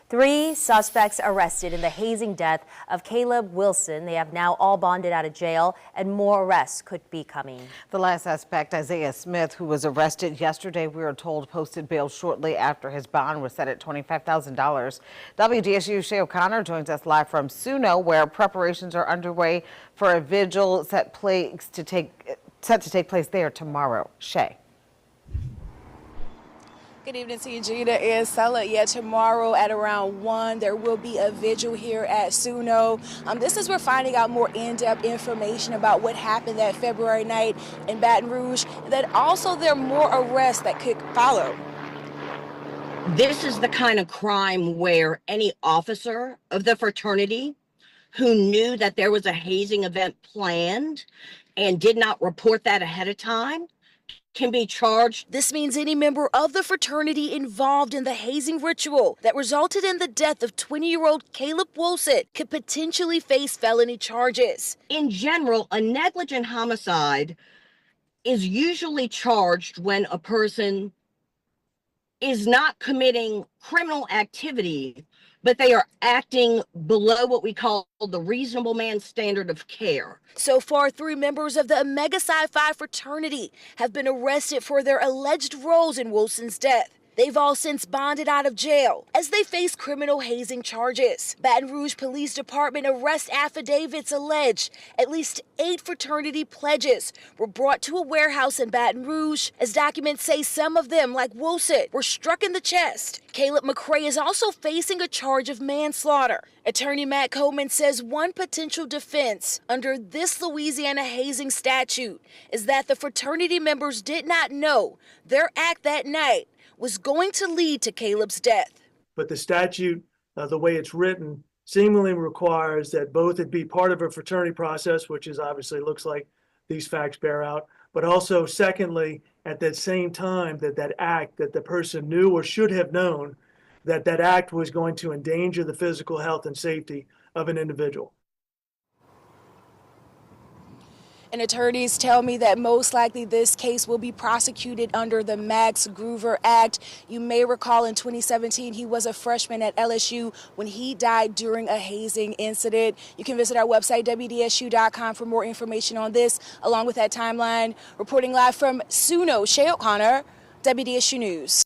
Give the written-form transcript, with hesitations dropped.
3 suspects arrested in the hazing death of Caleb Wilson. They have now all bonded out of jail, and more arrests could be coming. The last suspect, Isaiah Smith, who was arrested yesterday, we are told posted bail shortly after his bond was set at $25,000. WDSU Shay O'Connor joins us live from Suno, where preparations are underway for a vigil set to take place there tomorrow. Shay. Good evening to you, Gina and Stella. Yeah, tomorrow at around 1, there will be a vigil here at Suno. This is we're finding out more in-depth information about what happened that February night in Baton Rouge, and that also there are more arrests that could follow. This is the kind of crime where any officer of the fraternity who knew that there was a hazing event planned and did not report that ahead of time can be charged. This means any member of the fraternity involved in the hazing ritual that resulted in the death of 20-year-old Caleb Wilson could potentially face felony charges. In general, a negligent homicide is usually charged when a person is not committing criminal activity, but they are acting below what we call the reasonable man standard of care. So far, 3 members of the Omega Psi Phi fraternity have been arrested for their alleged roles in Wilson's death. They've all since bonded out of jail as they face criminal hazing charges. Baton Rouge Police Department arrest affidavits allege at least 8 fraternity pledges were brought to a warehouse in Baton Rouge, as documents say some of them, like Wilson, were struck in the chest. Caleb McRae is also facing a charge of manslaughter. Attorney Matt Coleman says one potential defense under this Louisiana hazing statute is that the fraternity members did not know their act that night was going to lead to Caleb's death. But the statute, the way it's written, seemingly requires that both it be part of a fraternity process, which is obviously looks like these facts bear out, but also secondly, at that same time, that act that the person knew or should have known that act was going to endanger the physical health and safety of an individual. And attorneys tell me that most likely this case will be prosecuted under the Max Groover Act. You may recall in 2017, he was a freshman at LSU when he died during a hazing incident. You can visit our website, WDSU.com, for more information on this, along with that timeline. Reporting live from Suno, Shay O'Connor, WDSU News.